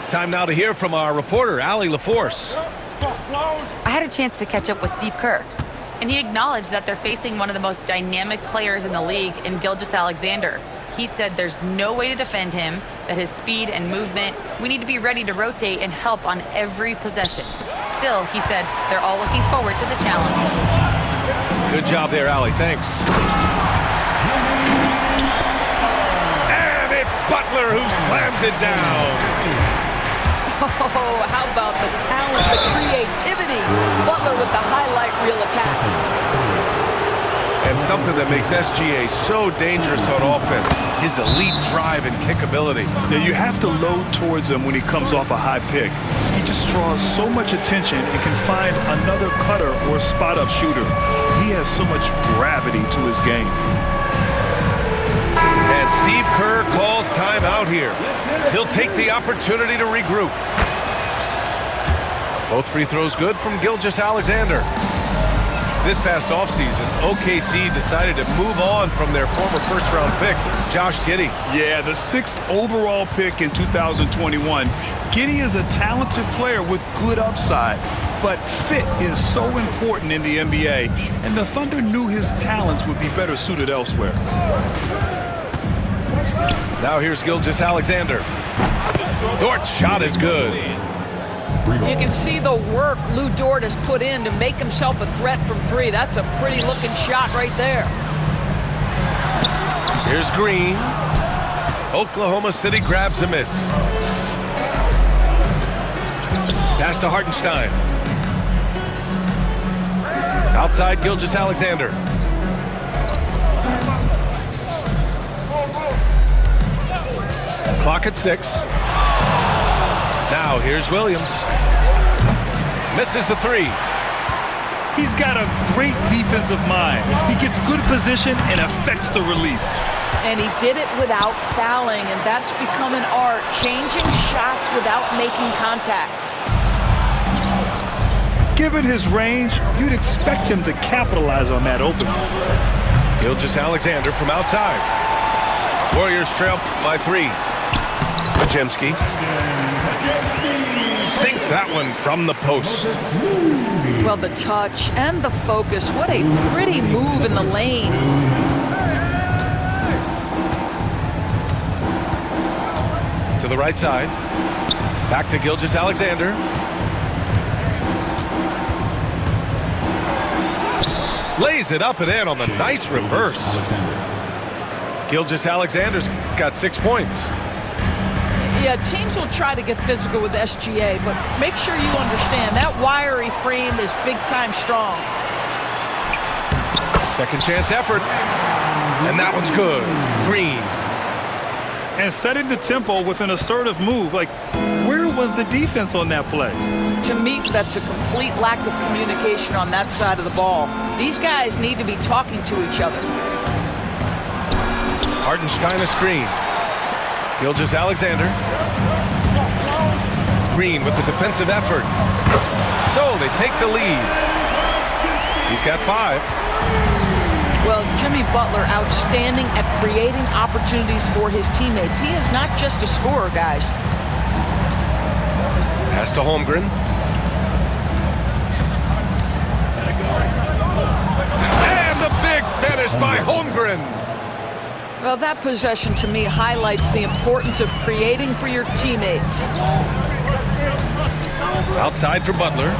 Time now to hear from our reporter, Allie LaForce. I had a chance to catch up with Steve Kerr, and he acknowledged that they're facing one of the most dynamic players in the league in Gilgeous-Alexander. He said there's no way to defend him, that his speed and movement, we need to be ready to rotate and help on every possession. Still, he said they're all looking forward to the challenge. Good job there, Allie. Thanks. And it's Butler who slams it down. Oh, how about the talent, the creativity? Butler with the highlight reel attack. And something that makes SGA so dangerous on offense, his elite drive and kick ability. Now, you have to load towards him when he comes off a high pick. He just draws so much attention and can find another cutter or spot-up shooter. He has so much gravity to his game. And Steve Kerr calls timeout here. He'll take the opportunity to regroup. Both free throws good from Gilgeous-Alexander. This past offseason, OKC decided to move on from their former first-round pick, Josh Giddey. Yeah, the 6th overall pick in 2021. Giddey is a talented player with good upside, but fit is so important in the NBA, and the Thunder knew his talents would be better suited elsewhere. Now here's Gilgeous-Alexander. Dort's shot is good. You can see the work Lou Dort has put in to make himself a threat from three. That's a pretty looking shot right there. Here's Green. Oklahoma City grabs a miss. Pass to Hartenstein. Outside Gilgeous-Alexander. Clock at 6. Now here's Williams. Misses the three. He's got a great defensive mind. He gets good position and affects the release. And he did it without fouling, and that's become an art, changing shots without making contact. Given his range, you'd expect him to capitalize on that opening. Gilgeous-Alexander from outside. Warriors trail by 3. Majemski sinks that one from the post. Well, the touch and the focus. What a pretty move in the lane. To the right side. Back to Gilgeous-Alexander. Lays it up and in on the nice reverse. Gilgeous-Alexander's got 6 points. Yeah, teams will try to get physical with SGA, but make sure you understand that wiry frame is big-time strong. Second chance effort. And that one's good. Green. And setting the tempo with an assertive move. Like, where was the defense on that play? To me, that's a complete lack of communication on that side of the ball. These guys need to be talking to each other. Hartenstein a screen. Gilgeous-Alexander. Green with the defensive effort. So they take the lead. He's got 5. Well, Jimmy Butler, outstanding at creating opportunities for his teammates. He is not just a scorer, guys. Pass to Holmgren. And the big finish by Holmgren. Well, that possession to me highlights the importance of creating for your teammates. Outside for Butler.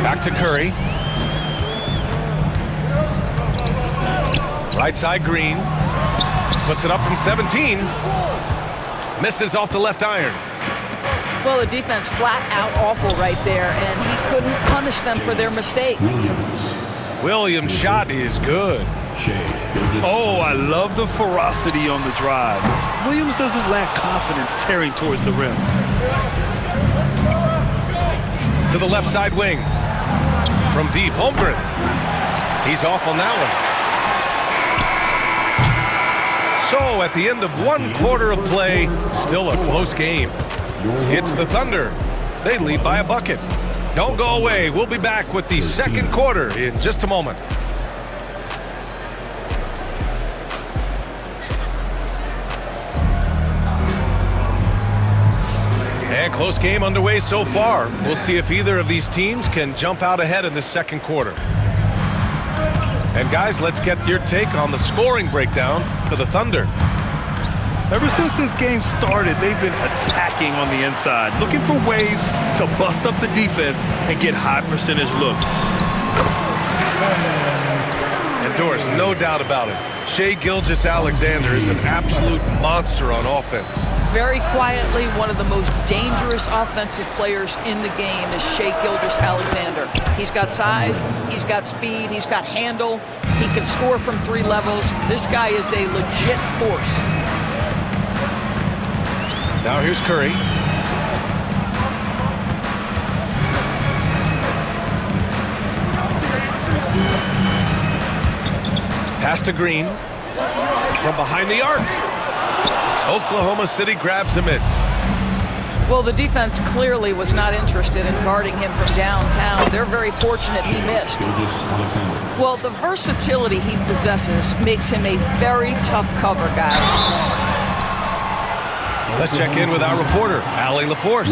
Back to Curry. Right side Green. Puts it up from 17. Misses off the left iron. Well, the defense flat out awful right there, and he couldn't punish them for their mistake. Williams' shot is good. Oh, I love the ferocity on the drive. Williams doesn't lack confidence tearing towards the rim. To the left side wing. From deep, Holmgren. He's off on that one. So at the end of 1 quarter of play, still a close game. It's the Thunder. They lead by a bucket. Don't go away. We'll be back with the second quarter in just a moment. And close game underway so far. We'll see if either of these teams can jump out ahead in the second quarter. And guys, let's get your take on the scoring breakdown for the Thunder. Ever since this game started, they've been attacking on the inside, looking for ways to bust up the defense and get high percentage looks. And Doris, no doubt about it, Shai Gilgeous-Alexander is an absolute monster on offense. Very quietly, one of the most dangerous offensive players in the game is Shai Gilgeous-Alexander. He's got size, he's got speed, he's got handle, he can score from 3 levels. This guy is a legit force. Now here's Curry. Pass to Green. From behind the arc. Oklahoma City grabs a miss. Well, the defense clearly was not interested in guarding him from downtown. They're very fortunate he missed. Well, the versatility he possesses makes him a very tough cover, guys. Let's check in with our reporter, Allie LaForce.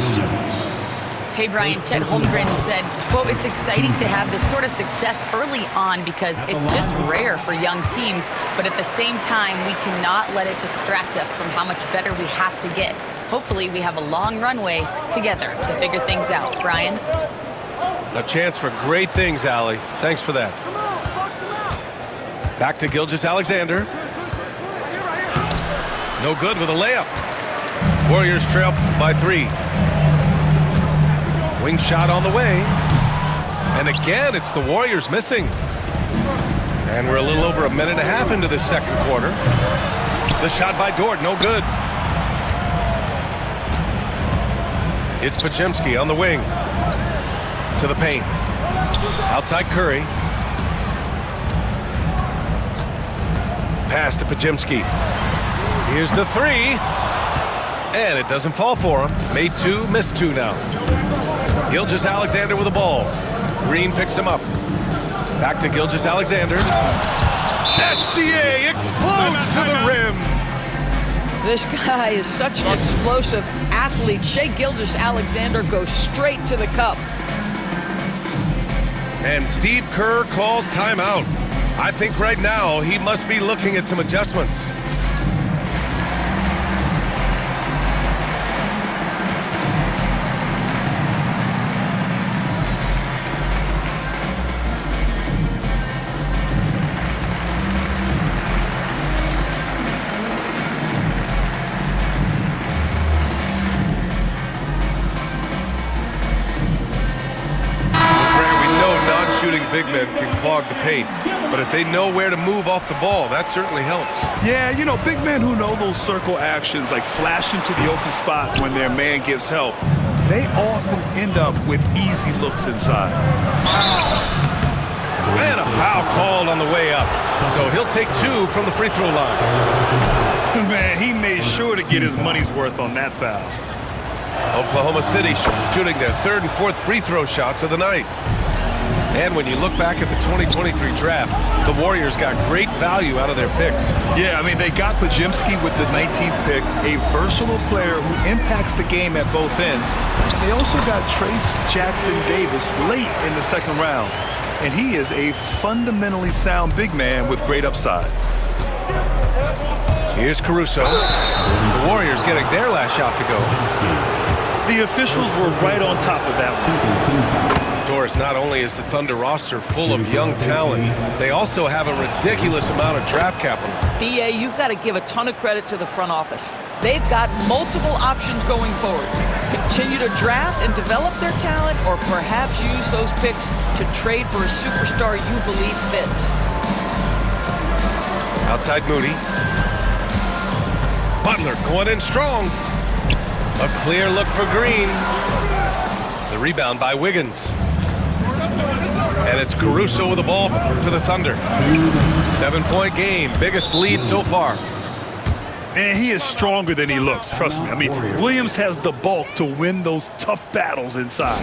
Hey, Brian, Chet Holmgren said, quote, it's exciting to have this sort of success early on because it's just rare for young teams, but at the same time, we cannot let it distract us from how much better we have to get. Hopefully, we have a long runway together to figure things out. Brian? A chance for great things, Allie. Thanks for that. Back to Gilgeous-Alexander. No good with a layup. Warriors trail by 3. Wing shot on the way. And again, it's the Warriors missing. And we're a little over a minute and a half into the second quarter. The shot by Dort, no good. It's Podziemski on the wing. To the paint. Outside Curry. Pass to Podziemski. Here's the 3. And it doesn't fall for him. Made 2, missed 2 now. Gilgeous-Alexander with the ball. Green picks him up. Back to Gilgeous-Alexander. SGA explodes to the rim. This guy is such an explosive athlete. Shai Gilgeous-Alexander goes straight to the cup. And Steve Kerr calls timeout. I think right now he must be looking at some adjustments. Big men can clog the paint, but if they know where to move off the ball, that certainly helps. Yeah, you know, big men who know those circle actions, like flashing to the open spot when their man gives help, they often end up with easy looks inside. And a foul called on the way up, so he'll take 2 from the free throw line. Man, he made sure to get his money's worth on that foul. Oklahoma City shooting their 3rd and 4th free throw shots of the night. And when you look back at the 2023 draft, the Warriors got great value out of their picks. Yeah, I mean, they got Podziemski with the 19th pick, a versatile player who impacts the game at both ends. They also got Trace Jackson-Davis late in the second round, and he is a fundamentally sound big man with great upside. Here's Caruso. The Warriors getting their last shot to go. The officials were right on top of that one. Doris, not only is the Thunder roster full of young talent, they also have a ridiculous amount of draft capital. BA, you've got to give a ton of credit to the front office. They've got multiple options going forward. Continue to draft and develop their talent, or perhaps use those picks to trade for a superstar you believe fits. Outside Moody. Butler going in strong. A clear look for Green. The rebound by Wiggins. And it's Caruso with the ball for the Thunder. 7-point game, biggest lead so far. And he is stronger than he looks, trust me. I mean, Williams has the bulk to win those tough battles inside.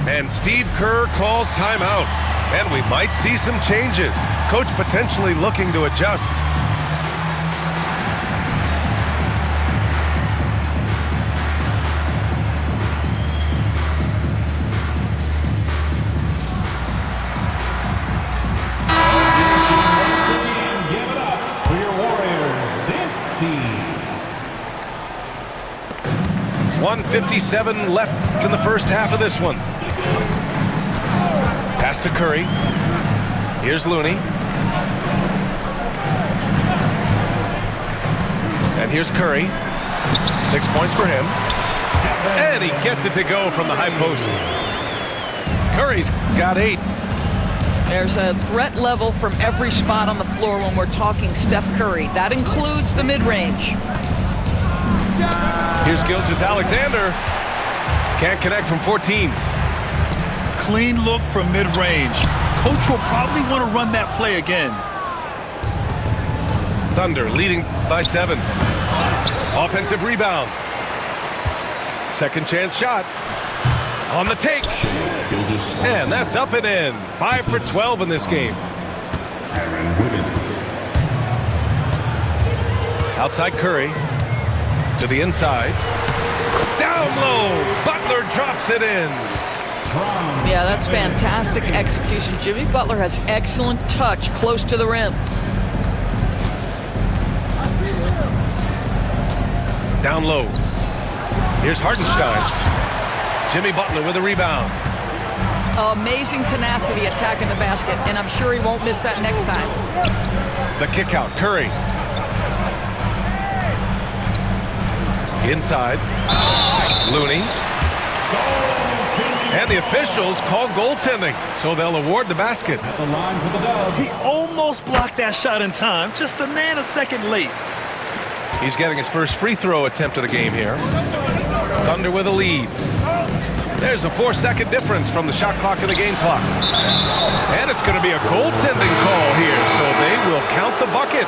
And Steve Kerr calls timeout. And we might see some changes. Coach potentially looking to adjust. 1:57 left in the first half of this one. Pass to Curry. Here's Looney. And here's Curry. 6 points for him. And he gets it to go from the high post. Curry's got 8. There's a threat level from every spot on the floor when we're talking Steph Curry. That includes the mid-range. Here's Gilgeous-Alexander. Can't connect from 14. Clean look from mid-range. Coach will probably want to run that play again. Thunder leading by 7. Offensive rebound. Second chance shot. On the take. And that's up and in. 5 for 12 in this game. Outside Curry. To the inside. Down low. Butler drops it in. Yeah, that's fantastic execution. Jimmy Butler has excellent touch close to the rim. Down low. Here's Hartenstein. Jimmy Butler with a rebound. Amazing tenacity attacking the basket, and I'm sure he won't miss that next time. The kick out. Curry. Inside. Looney. And the officials call goaltending, so they'll award the basket. He almost blocked that shot in time, just a nanosecond late. He's getting his first free throw attempt of the game here. Thunder with a lead. There's a 4-second difference from the shot clock and the game clock. And it's going to be a goaltending call here, so they will count the bucket.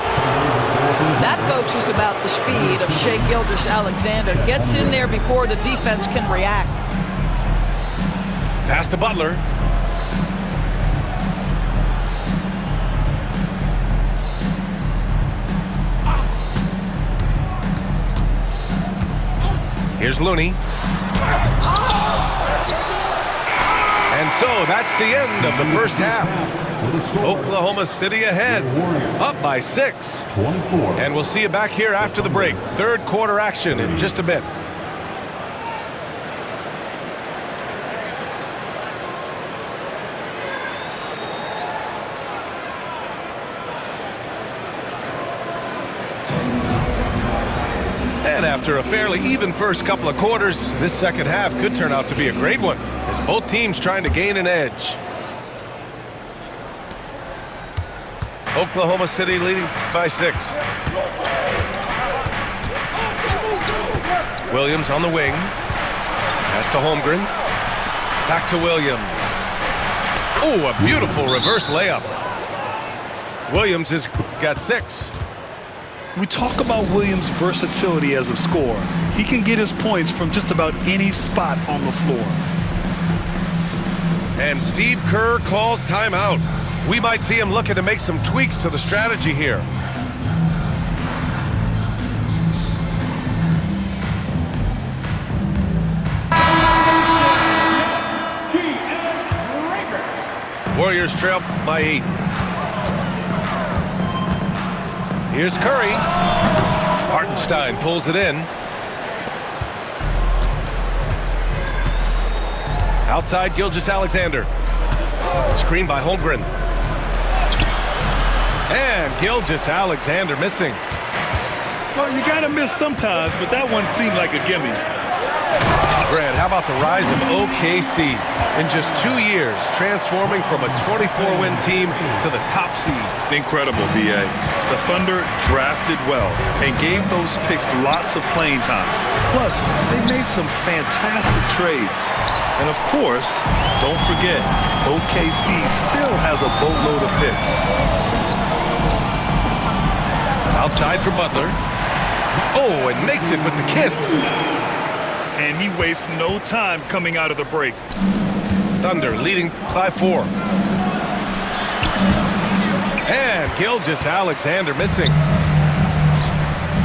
That, folks, is about the speed of Shai Gilgeous-Alexander. Gets in there before the defense can react. Pass to Butler. Here's Looney. And so that's the end of the first half. Oklahoma City ahead, up by 6. And we'll see you back here after the break. Third quarter action in just a bit. And after a fairly even first couple of quarters, this second half could turn out to be a great one, as both teams trying to gain an edge. Oklahoma City leading by 6. Williams on the wing. Pass to Holmgren. Back to Williams. Oh, a beautiful reverse layup. Williams has got 6. We talk about Williams' versatility as a scorer. He can get his points from just about any spot on the floor. And Steve Kerr calls timeout. We might see him looking to make some tweaks to the strategy here. Warriors trail by 8. Here's Curry. Hartenstein pulls it in. Outside Gilgeous-Alexander. Screen by Holmgren. And Gilgeous-Alexander missing. Well, you got to miss sometimes, but that one seemed like a gimme. Grant, how about the rise of OKC in just 2 years, transforming from a 24-win team to the top seed? Incredible, B.A. The Thunder drafted well and gave those picks lots of playing time. Plus, they made some fantastic trades. And of course, don't forget, OKC still has a boatload of picks. Outside for Butler. Oh, and makes it with the kiss. And he wastes no time coming out of the break. Thunder leading by 4. And Gilgeous-Alexander missing.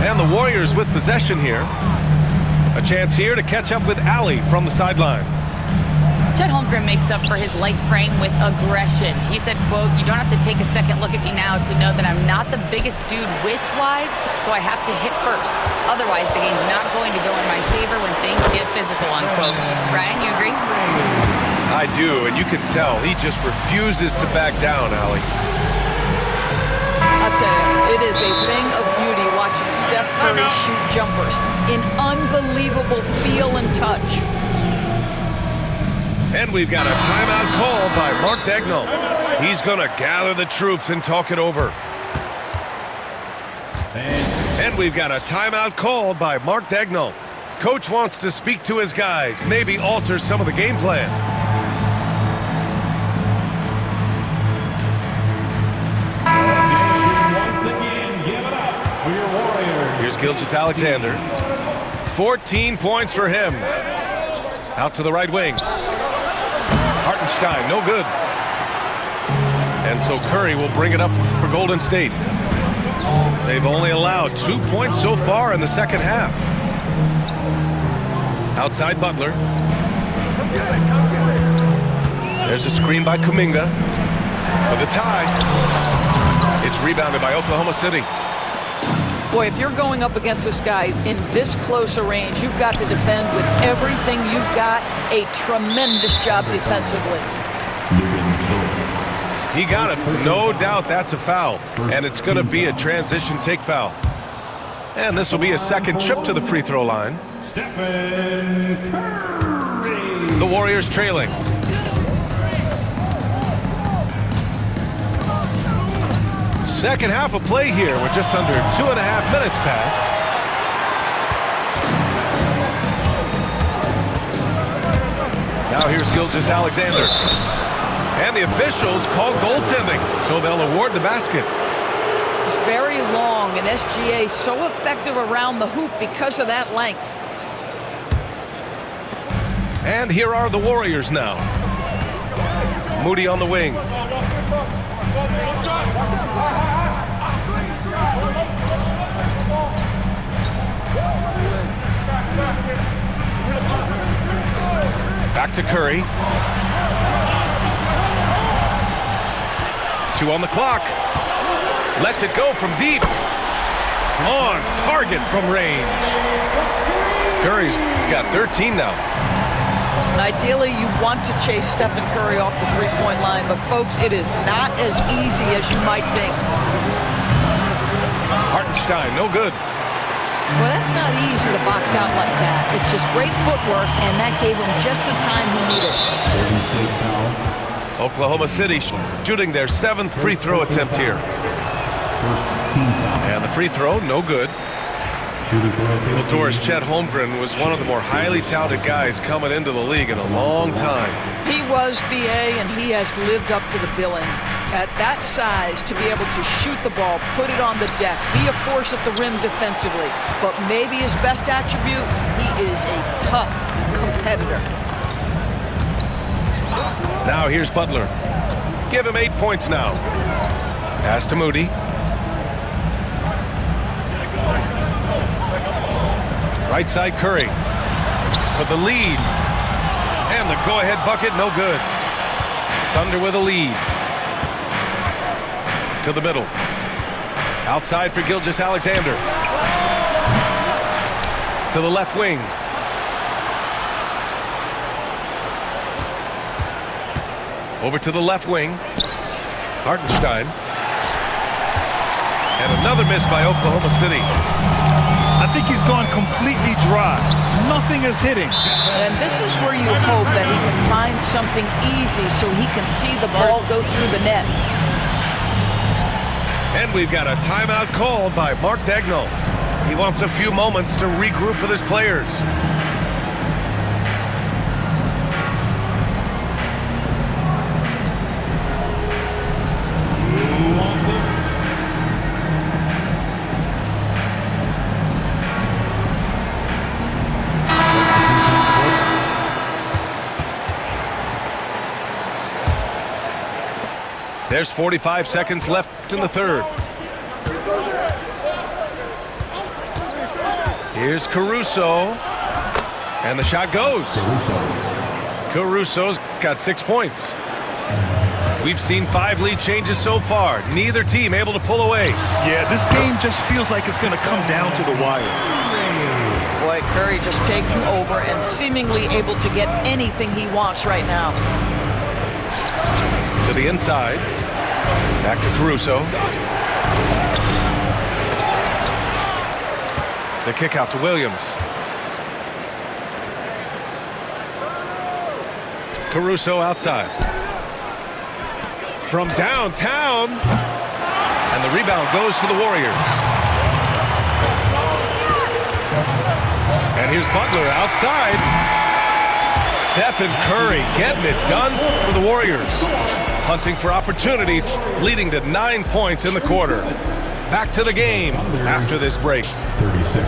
And the Warriors with possession here. A chance here to catch up with Allie from the sideline. Chet Holmgren makes up for his light frame with aggression. He said, quote, "You don't have to take a second look at me now to know that I'm not the biggest dude width-wise, so I have to hit first. Otherwise, the game's not going to go in my favor when things get physical," unquote. Ryan, you agree? I do, and you can tell he just refuses to back down, Allie. I'll tell you, it is a thing of beauty watching Steph Curry shoot jumpers. An unbelievable feel and touch. And we've got a timeout called by Mark Daigneault. He's going to gather the troops and talk it over. And we've got a timeout called by Mark Daigneault. Coach wants to speak to his guys, maybe alter some of the game plan. Here's Gilgeous-Alexander. 14 points for him. Out to the right wing. Hartenstein, no good. And so Curry will bring it up for Golden State. They've only allowed 2 points so far in the second half. Outside Butler. There's a screen by Kuminga for the tie. It's rebounded by Oklahoma City. Boy, if you're going up against this guy in this close a range, you've got to defend with everything you've got. A tremendous job defensively. He got it. No doubt that's a foul. And it's going to be a transition take foul. And this will be a second trip to the free throw line. The Warriors trailing. Second half of play here with just under 2.5 minutes passed. Now here's Gilgeous-Alexander. And the officials call goaltending, so they'll award the basket. It's very long, and SGA so effective around the hoop because of that length. And here are the Warriors now. Moody on the wing. Back to Curry. 2 on the clock. Lets it go from deep. On target from range. Curry's got 13 now. Ideally, you want to chase Stephen Curry off the three-point line, but folks, it is not as easy as you might think. Hartenstein, no good. Well, that's not easy to box out like that. It's just great footwork, and that gave him just the time he needed. Oklahoma City shooting their 7th free throw attempt here. And the free throw, no good. Latour's Chet Holmgren was one of the more highly touted guys coming into the league in a long time. He was, BA, and he has lived up to the billing. At that size, to be able to shoot the ball, put it on the deck, be a force at the rim defensively. But maybe his best attribute, he is a tough competitor. Now here's Butler. Give him 8 points now. Pass to Moody. Right side Curry for the lead. And the go-ahead bucket, no good. Thunder with a lead. To the middle. Outside for Gilgeous-Alexander. To the left wing. Over to the left wing. Hartenstein. And another miss by Oklahoma City. I think he's gone completely dry. Nothing is hitting. And this is where you hope that he can find something easy so he can see the ball go through the net. And we've got a timeout called by Mark Daigneault. He wants a few moments to regroup with his players. There's 45 seconds left in the third. Here's Caruso. And the shot goes. Caruso's got 6 points. We've seen 5 lead changes so far. Neither team able to pull away. Yeah, this game just feels like it's going to come down to the wire. Boy, Curry just taking over and seemingly able to get anything he wants right now. To the inside. Back to Caruso. The kick out to Williams. Caruso outside. From downtown. And the rebound goes to the Warriors. And here's Butler outside. Stephen Curry getting it done for the Warriors. Hunting for opportunities, leading to 9 points in the quarter. Back to the game after this break. 36.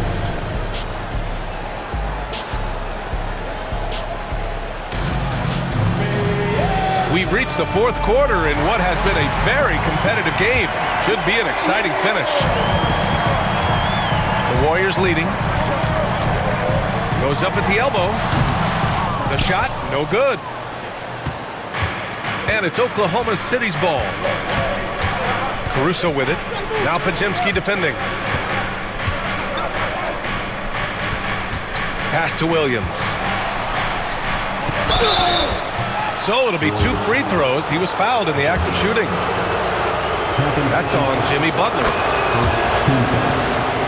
We've reached the 4th quarter in what has been a very competitive game. Should be an exciting finish. The Warriors leading. Goes up at the elbow. The shot, no good. And it's Oklahoma City's ball. Caruso with it. Now Podziemski defending. Pass to Williams. So it'll be 2 free throws. He was fouled in the act of shooting. That's on Jimmy Butler.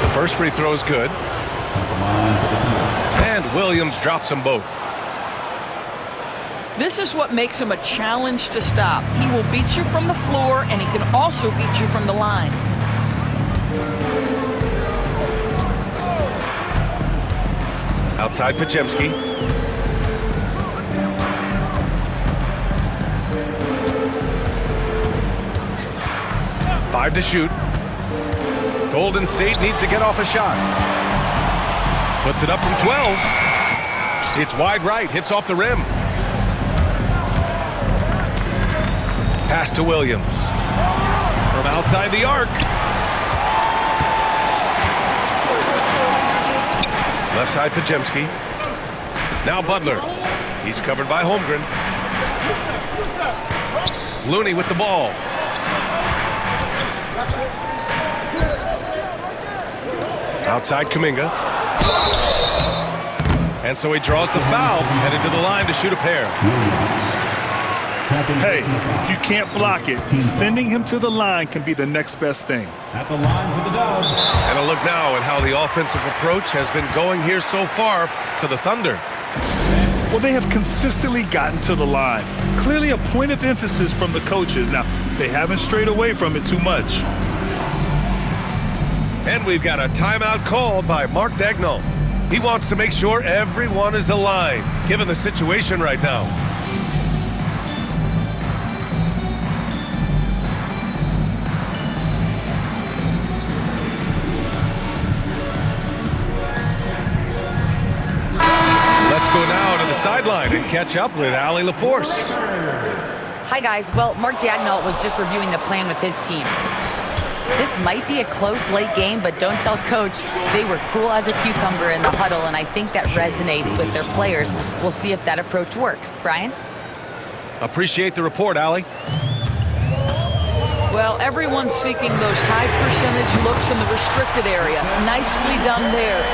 The first free throw is good. And Williams drops them both. This is what makes him a challenge to stop. He will beat you from the floor, and he can also beat you from the line. Outside Podziemski. Five to shoot. Golden State needs to get off a shot. Puts it up from 12. It's wide right, hits off the rim. Pass to Williams. From outside the arc. Left side Podziemski. Now Butler. He's covered by Holmgren. Looney with the ball. Outside Kuminga. And so he draws the foul, headed to the line to shoot a pair. Hey, if you can't block it, sending him to the line can be the next best thing. At the line for the Dubs. And a look now at how the offensive approach has been going here so far for the Thunder. Well, they have consistently gotten to the line. Clearly a point of emphasis from the coaches. Now, they haven't strayed away from it too much. And we've got a timeout called by Mark Daigneault. He wants to make sure everyone is aligned, given the situation right now. Let's go now to the sideline and catch up with Allie LaForce. Hi, guys. Well, Mark Daigneault was just reviewing the plan with his team. This might be a close late game, but don't tell Coach. They were cool as a cucumber in the huddle, and I think that resonates with their players. We'll see if that approach works. Brian? Appreciate the report, Allie. Well, everyone's seeking those high percentage looks in the restricted area. Nicely done there.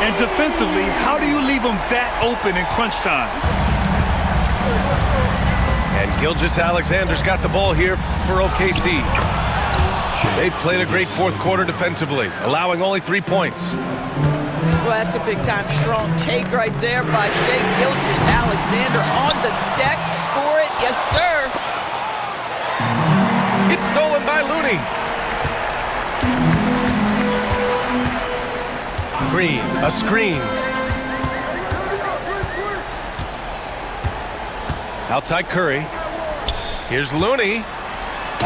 And defensively, how do you leave them that open in crunch time? And Gilgeous-Alexander's got the ball here for OKC. They've played a great 4th quarter defensively, allowing only 3 points. Well, that's a big-time strong take right there by Shai Gilgeous-Alexander on the deck. Score it. Yes, sir. It's stolen by Looney. Green, a screen. Outside Curry. Here's Looney.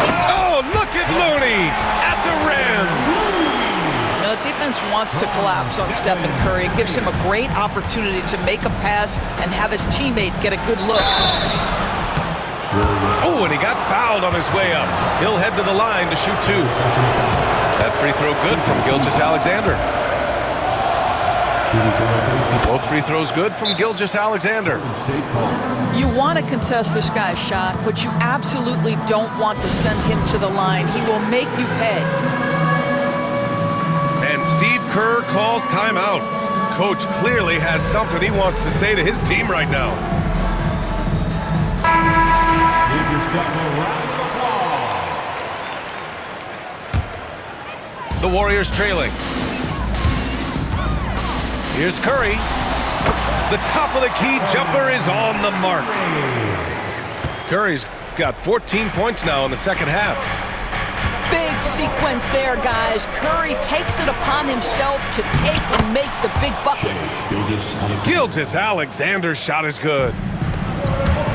Oh, look at Looney at the rim. Now, the defense wants to collapse on Stephen Curry. It gives him a great opportunity to make a pass and have his teammate get a good look. Oh, and he got fouled on his way up. He'll head to the line to shoot 2. That free throw good from Gilgeous-Alexander. Both free throws good from Gilgeous-Alexander. You want to contest this guy's shot, but you absolutely don't want to send him to the line. He will make you pay. And Steve Kerr calls timeout. Coach clearly has something he wants to say to his team right now. Give yourself a round of applause. The Warriors trailing. Here's Curry. The top of the key jumper is on the mark. Curry's got 14 points now in the second half. Big sequence there, guys. Curry takes it upon himself to take and make the big bucket. Gilgeous-Alexander's shot is good.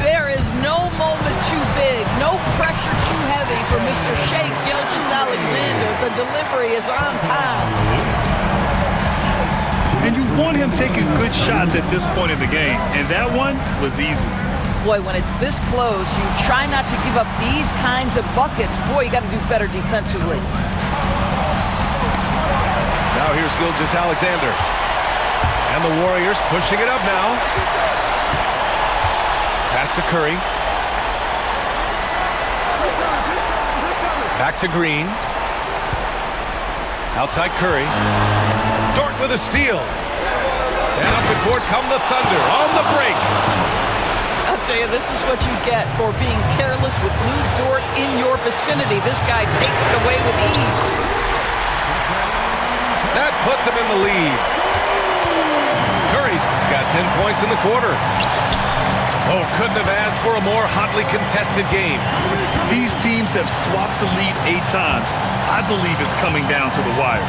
There is no moment too big, no pressure too heavy for Mr. Shea Gilgeous-Alexander. The delivery is on time. And you want him taking good shots at this point in the game, and that one was easy. Boy, when it's this close, you try not to give up these kinds of buckets. Boy, you got to do better defensively. Now here's Gilgeous-Alexander. And the Warriors pushing it up now. Pass to Curry. Back to Green. Outside Curry. Dort with a steal. And up the court come the Thunder on the break. I'll tell you, this is what you get for being careless with Lou Dort in your vicinity. This guy takes it away with ease. That puts him in the lead. Curry's got 10 points in the quarter. Oh, couldn't have asked for a more hotly contested game. These teams have swapped the lead 8 times. I believe it's coming down to the wire.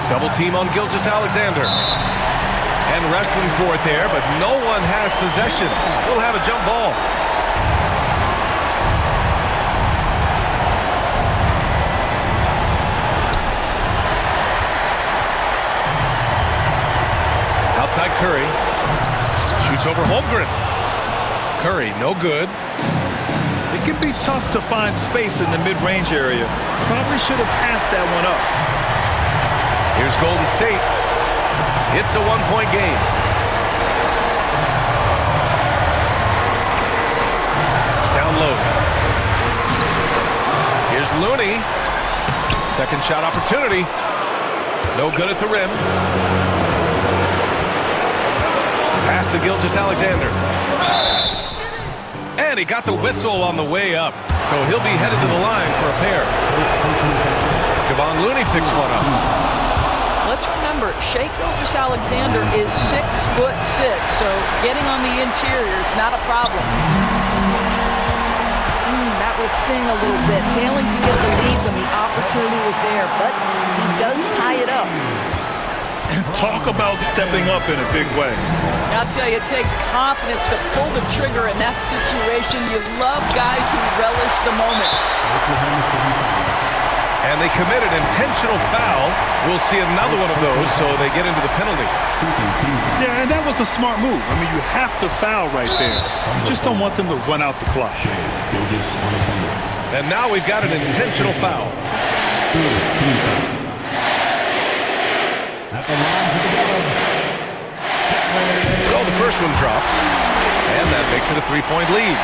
Double team on Gilgeous-Alexander. And wrestling for it there, but no one has possession. We'll have a jump ball. Outside Curry. Shoots over Holmgren. Curry, no good. It can be tough to find space in the mid-range area. Probably should have passed that one up. Here's Golden State. It's a one-point game. Down low. Here's Looney. Second shot opportunity. No good at the rim. Pass to Gilgeous-Alexander. And he got the whistle on the way up. So he'll be headed to the line for a pair. Kevon Looney picks one up. Let's remember, Shea Gilgeous-Alexander is 6'6", so getting on the interior is not a problem. That will sting a little bit, failing to get the lead when the opportunity was there, but he does tie it up. Talk about stepping up in a big way. I'll tell you, it takes confidence to pull the trigger in that situation. You love guys who relish the moment. And they commit an intentional foul. We'll see another one of those, so they get into the penalty. Yeah, and that was a smart move. I mean, you have to foul right there. You just don't want them to run out the clock. And now we've got an intentional foul. So the first one drops, and that makes it a 3-point lead.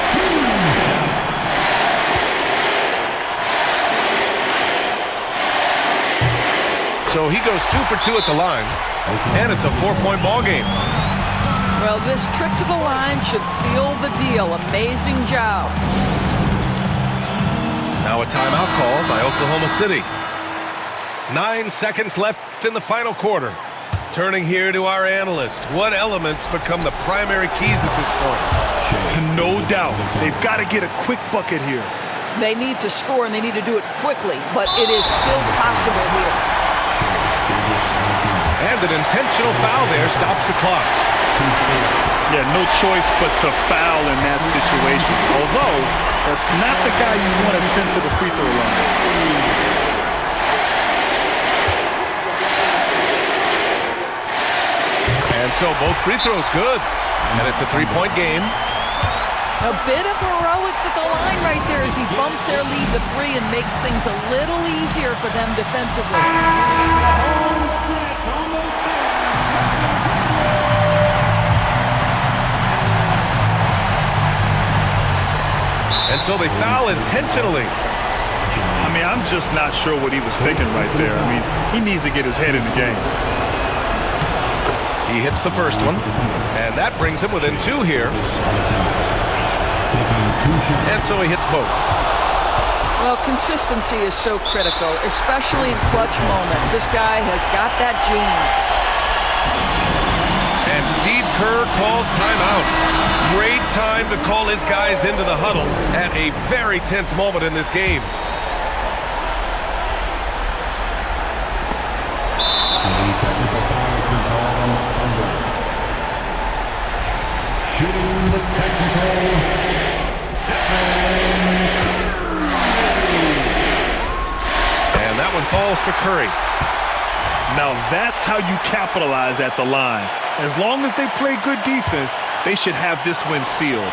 So he goes 2 for 2 at the line, and it's a 4-point ball game. Well, this trip to the line should seal the deal. Amazing job. Now a timeout call by Oklahoma City. 9 seconds left in the final quarter. Turning here to our analyst. What elements become the primary keys at this point? No doubt. They've got to get a quick bucket here. They need to score, and they need to do it quickly, but it is still possible here. And an intentional foul there stops the clock. Yeah, no choice but to foul in that situation. Although, that's not the guy you want to send to the free throw line. And so both free throws good. And it's a 3-point game. A bit of heroics at the line right there as he bumps their lead to 3 and makes things a little easier for them defensively. almost there. And so they foul intentionally. I mean, I'm just not sure what he was thinking right there. I mean, he needs to get his head in the game. He hits the first one, and that brings him within 2 here. And so he hits both. Well, consistency is so critical, especially in clutch moments. This guy has got that gene. And Steve Kerr calls timeout. Great time to call his guys into the huddle at a very tense moment in this game. Technical foul has been called on the Thunder. Shooting the technical. And that one falls for Curry. Now that's how you capitalize at the line. As long as they play good defense, they should have this win sealed.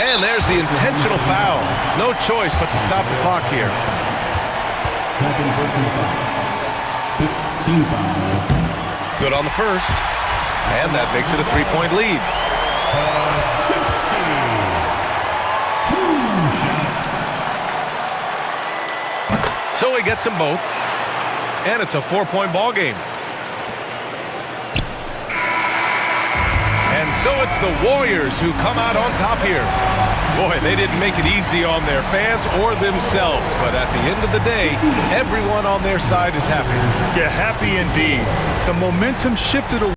And there's the intentional foul. No choice but to stop the clock here. Second personal foul. 15 foul. Good on the first. And that makes it a 3-point lead. So he gets them both. And it's a 4-point ball game. And so it's the Warriors who come out on top here. Boy, they didn't make it easy on their fans or themselves, but at the end of the day, everyone on their side is happy. Yeah, happy indeed. The momentum shifted away.